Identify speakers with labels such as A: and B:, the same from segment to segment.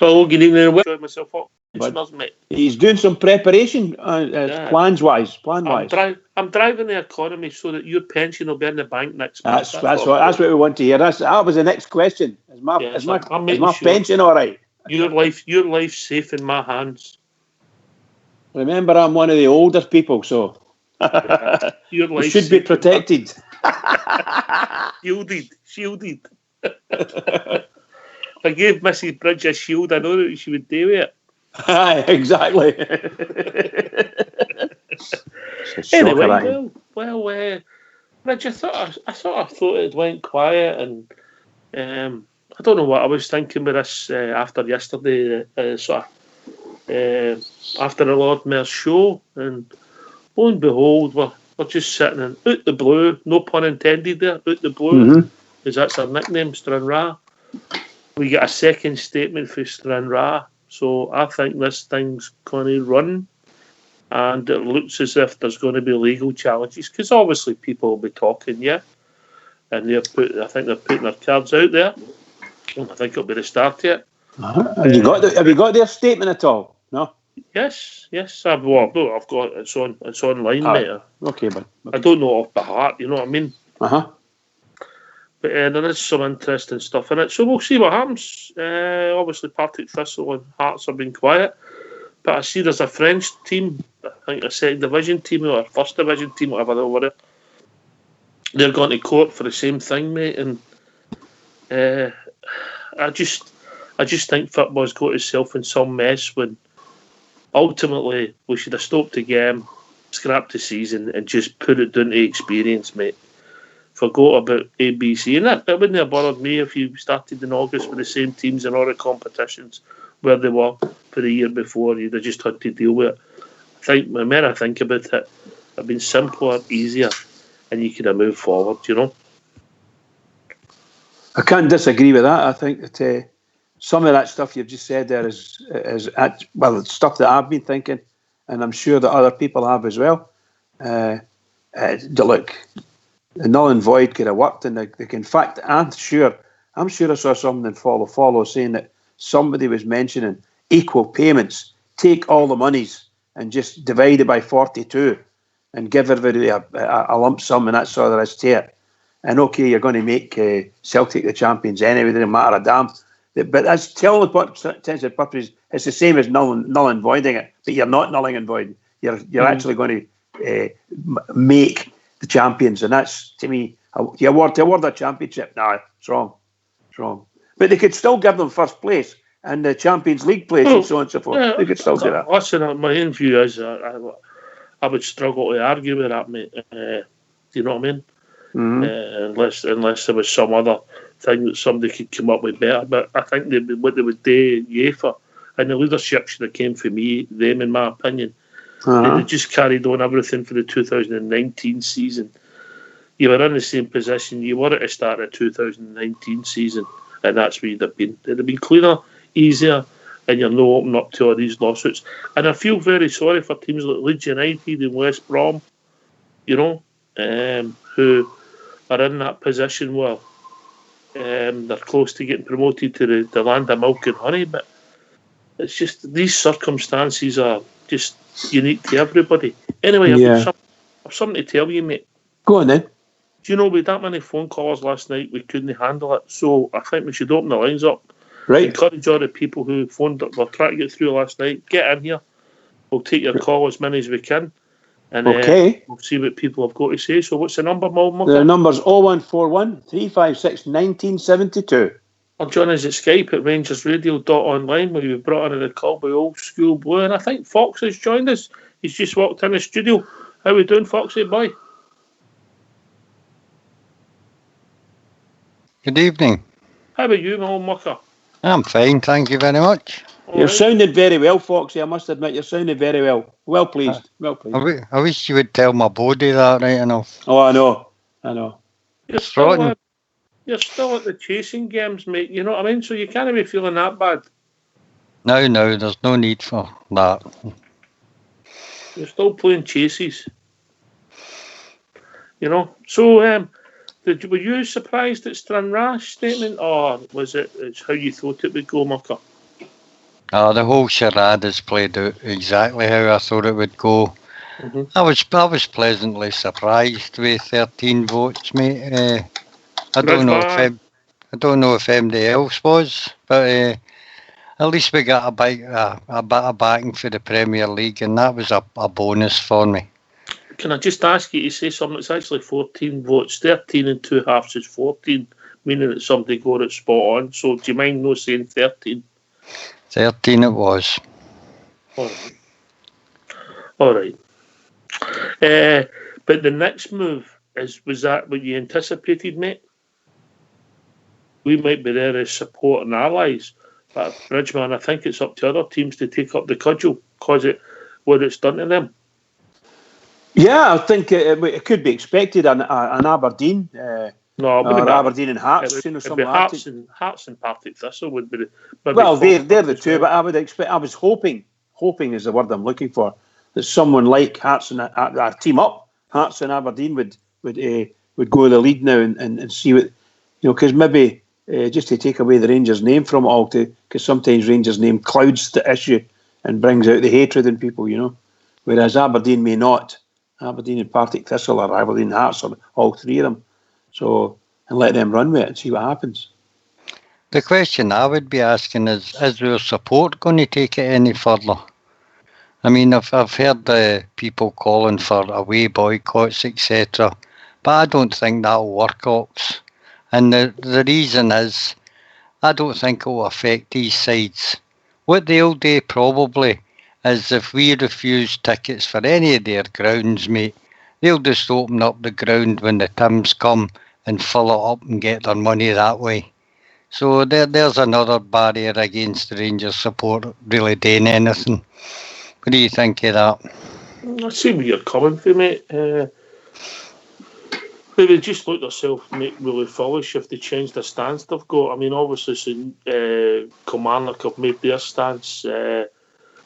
A: Well, good evening. I enjoyed myself up. Mate.
B: He's doing some preparation, plans-wise.
A: I'm driving the economy so that your pension will be in the bank next month.
B: That's what we want to hear. That was the next question. Is my pension all right?
A: Your life's safe in my hands.
B: Remember, I'm one of the oldest people, so you should be protected.
A: Shielded. If I gave Mrs. Bridge a shield, I know that she would do it.
B: Aye, exactly.
A: Anyway, Bridge, I thought it went quiet, and I don't know what I was thinking with this after yesterday, after the Lord Mayor's show, and lo and behold, we're just sitting in out the blue, no pun intended there, out the blue, because that's our nickname, Stranraer. We get a second statement for Stranraer, so I think this thing's going to run, and it looks as if there's going to be legal challenges, because obviously people will be talking, and I think they're putting their cards out there, and I think it'll be the start yet.
B: Have you got their statement at all? No.
A: Yes. I've got it's online, mate.
B: Okay, but
A: I don't know off by heart. You know what I mean? But there is some interesting stuff in it, so we'll see what happens. Obviously, Partick Thistle and Hearts have been quiet, but I see there's a French team, I think a second division team or a first division team, whatever they were. They're going to court for the same thing, mate. And I just think football's got itself in some mess when ultimately we should have stopped the game, scrapped the season, and just put it down to experience, mate. Forgot about ABC, and that wouldn't have bothered me if you started in August with the same teams in all the competitions where they were for the year before. You'd have just had to deal with it. The more I think about it, it'd been simpler, easier, and you could have moved forward, you know.
B: I can't disagree with that. I think that some of that stuff you've just said there is it's stuff that I've been thinking, and I'm sure that other people have as well. Look, the null and void could have worked, and in fact, I'm sure I saw something in follow saying that somebody was mentioning equal payments. Take all the monies and just divide it by 42, and give everybody a lump sum, and that's all there is to it. And okay, you're going to make Celtic the champions anyway. It doesn't matter a damn. But that's telling what sense of purpose. It's the same as null and voiding it, but you're not nulling and voiding. You're actually going to make the champions, and that's, to me, the award a championship. No, it's wrong. But they could still give them first place and the Champions League place, and so on and so forth. They could still do that.
A: Listen, my own view is I would struggle to argue with that, mate. Do you know what I mean? Unless there was some other thing that somebody could come up with better. But I think what they would do, UEFA, and the leadership should have came from them, in my opinion. They just carried on everything for the 2019 season. You were in the same position you were at the start of the 2019 season, and that's where you'd have been. It'd have been cleaner, easier, and you're not opening up to all these lawsuits. And I feel very sorry for teams like Leeds United and West Brom, you know, who are in that position where they're close to getting promoted to the land of milk and honey. But it's just these circumstances are just unique to everybody. Anyway, I've something to tell you, mate.
B: Go on then.
A: Do you know, with that many phone calls last night, we couldn't handle it. So I think we should open the lines up.
B: Right.
A: Encourage all the people who phoned up, we're trying to get through last night. Get in here. We'll take your call as many as we can. And we'll see what people have got to say. So what's the number, Mal?
B: The number's 0141 356 1972.
A: Or join us at Skype at rangersradio.online, where you've brought in the call by Old School Blue. And I think Fox has joined us. He's just walked in the studio. How we doing, Foxy boy?
C: Good evening.
A: How about you, my old mucker?
C: I'm fine, thank you very much.
B: You're sounding very well, Foxy. I must admit, you're sounding very well. Well pleased.
C: I wish you would tell my body that right enough.
B: Oh, I know.
A: You're still at the chasing games, mate. You know what I mean? So you can't be feeling that bad.
C: No, there's no need for that.
A: You're still playing chases. You know? So, were you surprised at Stranraer's statement, or was it's how you thought it would go, Mucker?
C: The whole charade has played out exactly how I thought it would go.
A: Mm-hmm.
C: I was pleasantly surprised with 13 votes, mate. I don't know if anybody else was, but at least we got a bit of backing for the Premier League, and that was a bonus for me.
A: Can I just ask you to say something? It's actually 14 votes. 13 and 2 halves is 14, meaning that somebody got it spot on. So do you mind no saying 13?
C: 13 it was.
A: All right. But the next move was that what you anticipated, mate? We might be there as support and allies, but Bridgeman, I think it's up to other teams to take up the cudgel because what it's done to them.
B: Yeah, I think it could be expected. An Aberdeen, or Aberdeen and Hearts, something like that.
A: Hearts and Partick Thistle would be.
B: Well, they're the two, but I would expect. I was hoping is the word I'm looking for, that someone like Hearts and our team up, Hearts and Aberdeen would go the lead now and see what, because maybe just to take away the Rangers name from it all, because sometimes Rangers name clouds the issue and brings out the hatred in people, whereas Aberdeen may not. Aberdeen and Partick Thistle or Aberdeen Hearts, or all three of them. So, and let them run with it and see what happens.
C: The question I would be asking is our support going to take it any further? I mean, I've heard people calling for away boycotts, etc., but I don't think that'll work, Ox. And the reason is, I don't think it will affect these sides. What they'll do probably is if we refuse tickets for any of their grounds, mate, they'll just open up the ground when the Tims come and fill it up and get their money that way. So there's another barrier against the Rangers support really doing anything. What do you think of that?
A: I see where you're coming from, mate. They just look themselves really foolish if they change the stance they've got. I mean, obviously, Kilmarnock have made their stance.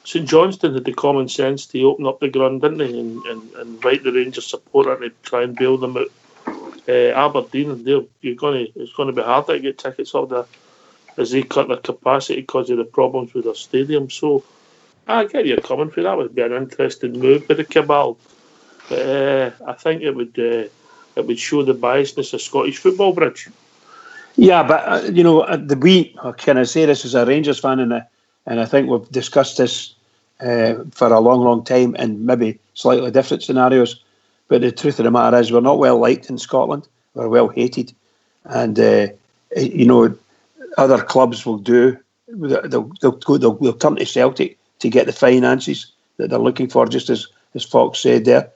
A: St Johnstone had the common sense to open up the ground, didn't they, and invite the Rangers supporter to try and bail them out. Aberdeen, it's going to be hard to get tickets up there as they cut their capacity because of the problems with their stadium. So I get you coming for that. Would be an interesting move by the cabal, but I think it would show the biasness of Scottish football, Bridge.
B: Yeah, but can I say this as a Rangers fan, and I think we've discussed this for a long, long time, and maybe slightly different scenarios. But the truth of the matter is, we're not well liked in Scotland. We're well hated, and other clubs will do. They'll turn to Celtic to get the finances that they're looking for, just as Fox said there.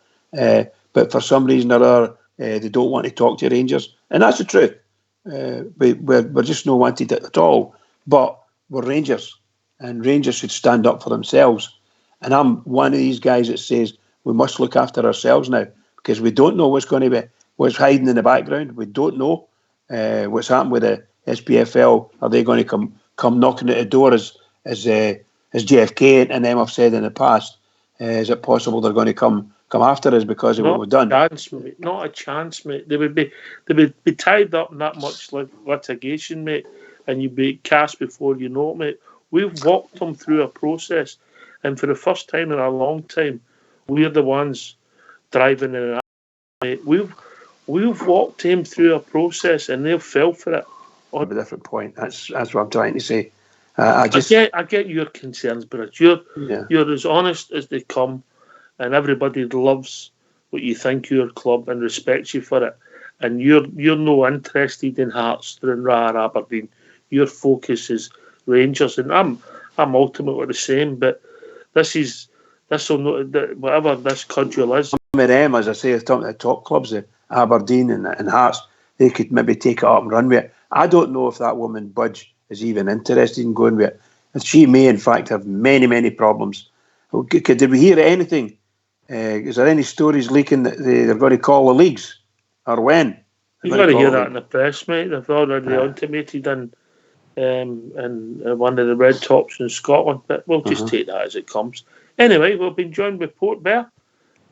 B: But for some reason or other, they don't want to talk to Rangers, and that's the truth. We're just not wanted at all. But we're Rangers, and Rangers should stand up for themselves. And I'm one of these guys that says we must look after ourselves now, because we don't know what's hiding in the background. We don't know what's happened with the SPFL. Are they going to come knocking at the door as JFK and them have said in the past? Is it possible they're going to come after us because of what we've done?
A: Not a chance, mate. They would be tied up in that much litigation, mate, and you'd be cast before you know it, mate. We've walked them through a process, and for the first time in a long time, we're the ones driving in an mate. We've walked him through a process, and they fell for it.
B: A different point. That's what I'm trying to say.
A: I get your concerns, but you're as honest as they come, and everybody loves what you think your club and respects you for it. And you're no interested in Hearts than Aberdeen. Your focus is Rangers, and I'm ultimately the same. But whatever this cudgel is.
B: Some of them, as I say, the top clubs, the Aberdeen and Hearts, they could maybe take it up and run with it. I don't know if that woman Budge is even interested in going with it. And she may, in fact, have many, many problems. Did we hear anything? Is there any stories leaking that they're going to call the leagues? Or when?
A: You've got to hear that in the press, mate. They've already intimated in one of the red tops in Scotland, but we'll just take that as it comes. Anyway, we've been joined with Port Bear.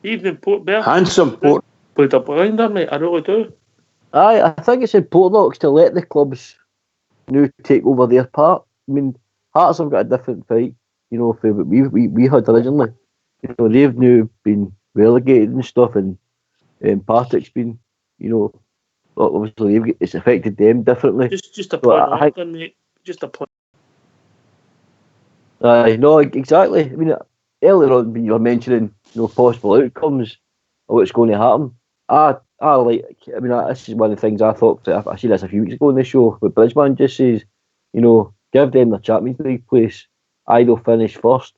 A: Evening, Port Bear.
B: Handsome Port.
A: Played a blinder, mate. I really do.
D: I think it's important to let the clubs now take over their part. I mean, Hearts have got a different fight, for what we had originally. They've now been relegated and stuff, and Partick's been, obviously it's affected them differently.
A: Just a point off then, mate. Just a point.
D: No, exactly. I mean, earlier on when you were mentioning, possible outcomes of what's going to happen. This is one of the things I thought. I seen this a few weeks ago in the show. But Bridgeman just says, give them the Champions League place. They'll finish first.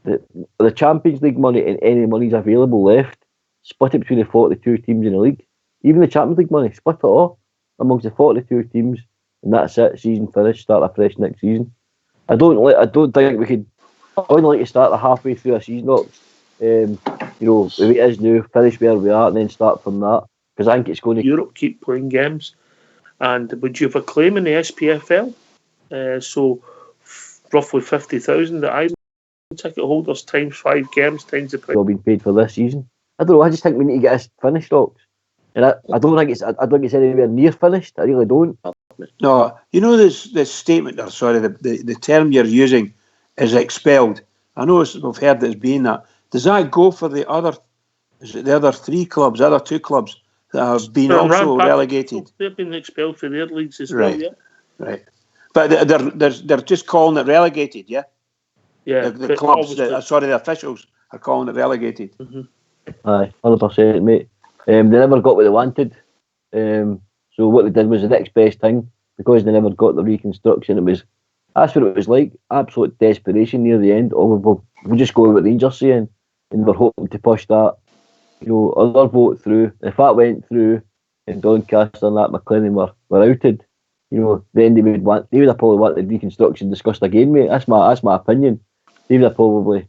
D: The Champions League money and any money's available left, split it between the 42 teams in the league. Even the Champions League money, split it all amongst the 42 teams, and that's it. Season finished. Start afresh next season. I don't think we could. I wouldn't like to start the halfway through a season up. If it is new, finish where we are, and then start from that. Because I think it's going to.
A: Europe keep playing games, and would you have a claim in the SPFL? So roughly 50,000 that Ireland ticket holders times 5 games times the price.
D: All been paid for this season. I don't know. I just think we need to get us finished, Ox. And I don't think it's anywhere near finished. I really don't.
B: No, this statement, or sorry, the term you're using is expelled. I know we've heard it's been that. Does that go for the other 3 clubs, the other 2 clubs that have been also relegated?
A: They've been expelled from their leagues as well, yeah.
B: Right. But they're just calling it relegated, yeah?
A: Yeah.
B: The clubs, the officials are calling it relegated.
A: Mm-hmm.
D: Aye, 100%, mate. They never got what they wanted. So what they did was the next best thing, because they never got the reconstruction. That's what it was like. Absolute desperation near the end. We'll just go with what Rangers saying, and we're hoping to push that, other vote through. If that went through, and Doncaster and that McLennan were outed, then they would have probably wanted reconstruction discussed again, mate. That's my opinion. They would have probably,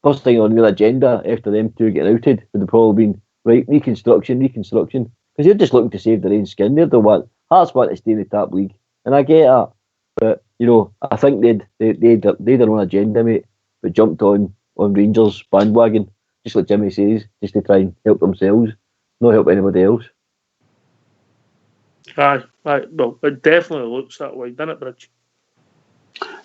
D: first thing on their agenda after them 2 getting outed would have probably been right reconstruction, because they're just looking to save their own skin. Hearts want to stay in the top league, and I get that. But I think they'd their own agenda, mate. But jumped on Rangers bandwagon, just like Jimmy says, just to try and help themselves, not help anybody else.
A: Aye. Well, it definitely looks that way, doesn't it, Bridge?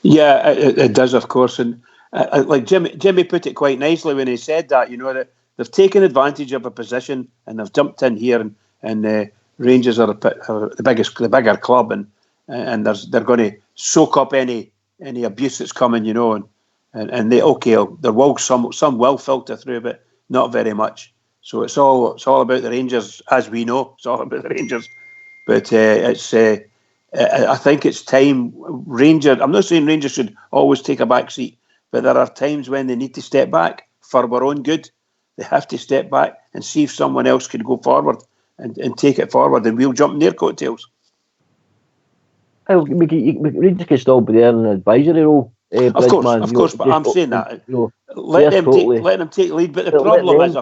B: Yeah, it does, of course. And like Jimmy put it quite nicely when he said that, that they've taken advantage of a position and they've jumped in here, and Rangers are the bigger club, and they're going to soak up any abuse that's coming, and there will some will filter through, but not very much. So it's all about the Rangers, as we know. It's all about the Rangers. But I think it's time. I'm not saying Rangers should always take a back seat, but there are times when they need to step back for our own good. They have to step back and see if someone else could go forward and take it forward, and we'll jump in their coattails.
D: Rangers can still be there in an advisory role.
B: Of course, but I'm saying that. Let them take lead. But the problem is,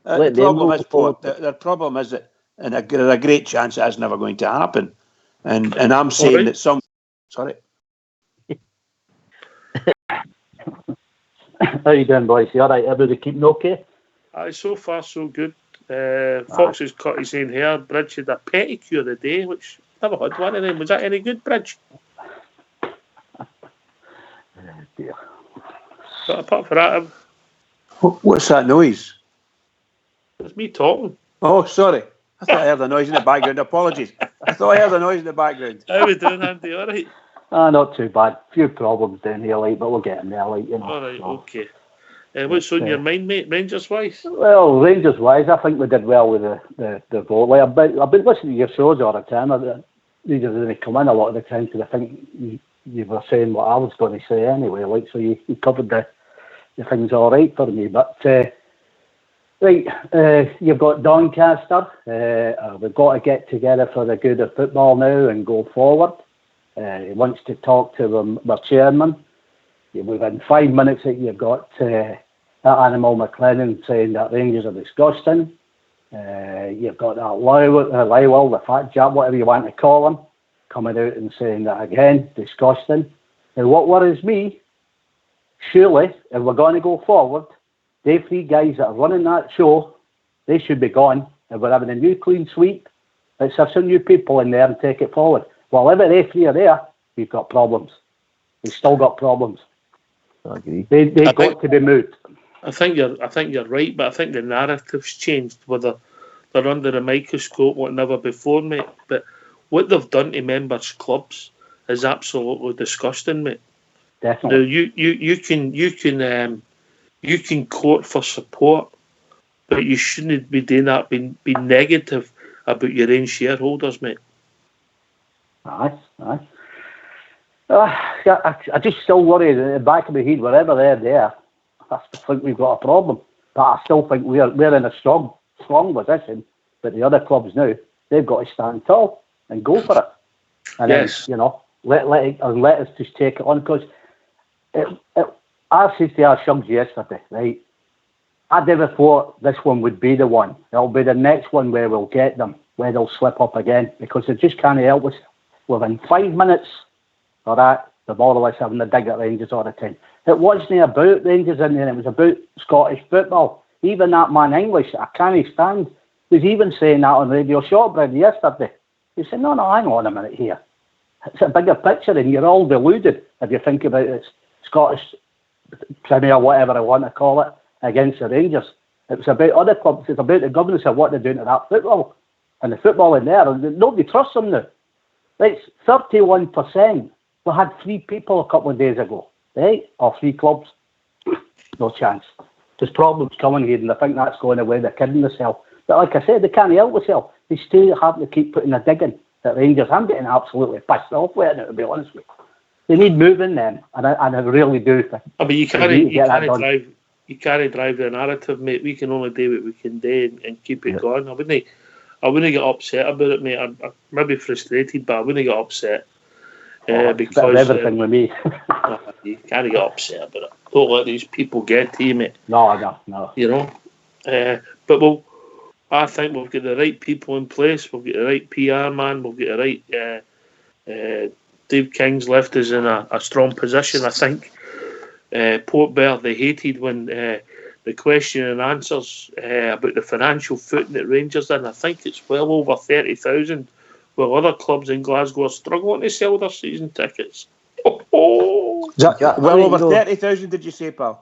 B: the problem is that, and there's a great chance that is never going to happen. And I'm saying that some. Sorry.
E: How you doing, boys? You all right? Everybody keeping okay?
A: So far, so good. Fox has cut his own hair. Bridge had a pedicure the day, which never had one of them. Was that any good, Bridge?
E: Dear.
A: But apart from that,
B: what's that noise?
A: It's me talking.
B: Oh, sorry. I thought I heard a noise in the background. Apologies. I thought I heard a noise in the background.
A: How are we doing, Andy? All right?
E: Not too bad. Few problems down here, but we'll get them there,
A: All right, okay. What's on your mind, mate, Rangers-wise?
E: Well, Rangers-wise, I think we did well with the vote. I've been listening to your shows all the time. Rangers didn't come in a lot of the time, because I think you were saying what I was going to say anyway. So you covered the things all right for me. But you've got Doncaster. We've got to get together for the good of football now and go forward. He wants to talk to their chairman. Within 5 minutes, you've got that Animal McLennan saying that Rangers are disgusting. You've got that Lyle, the fat jab, whatever you want to call him, coming out and saying that again, disgusting. Now, what worries me, surely, if we're going to go forward, they 3 guys that are running that show, they should be gone. If we're having a new clean sweep, let's have some new people in there and take it forward. Well, if they 3 are there, we've got problems. We've still got problems.
D: I agree.
E: They've got to be moved.
A: I think you're right, but I think the narrative's changed. Whether they're under a microscope, what never before, mate. But what they've done to members' clubs is absolutely disgusting, mate.
E: Definitely.
A: Now you can court for support, but you shouldn't be doing that. Be negative about your own shareholders, mate.
E: Aye. I just still worry in the back of my head, wherever they're there, I still think we've got a problem. But I still think we're in a strong position. But the other clubs now, they've got to stand tall and go for it. And
A: yes.
E: Then, let us just take it on, because I said to our Shugs yesterday, right? I never thought this one would be the one. It'll be the next one where we'll get them, where they'll slip up again, because they just can't help us. Within 5 minutes of that, the more of us having a dig at Rangers all the time. It wasn't about Rangers in there, it was about Scottish football. Even that man English, I can't stand, was even saying that on Radio Shortbread yesterday. He said, no, hang on a minute here. It's a bigger picture, and you're all deluded if you think about it. Scottish Premier, whatever I want to call it, against the Rangers. It was about other clubs. It's about the governance of what they're doing to that football. And the football in there, nobody trusts them now. It's 31%. We had 3 people a couple of days ago, right? Or 3 clubs. No chance. There's problems coming here, and I think that's going away. They're kidding themselves. But like I said, they can't help themselves. They still have to keep putting a dig in at Rangers. I'm getting absolutely pissed off with it, to be honest with you. They need moving then, and I really do think.
A: I mean, you can't drive the narrative, mate. We can only do what we can do and keep it going. I wouldn't get upset about it, mate. I'm maybe frustrated, but I wouldn't get upset because
E: everything with me.
A: You can't get upset about it. Don't let these people get to you, mate.
E: No.
A: But I think we've got the right people in place. We've got the right PR man. We've got the right. Dave King's left us in a strong position. I think Port Bear, they hated when the question and answers about the financial footing that Rangers in. I think it's well over 30,000, while other clubs in Glasgow are struggling to sell their season tickets.
B: Well over 30,000, did you say, pal?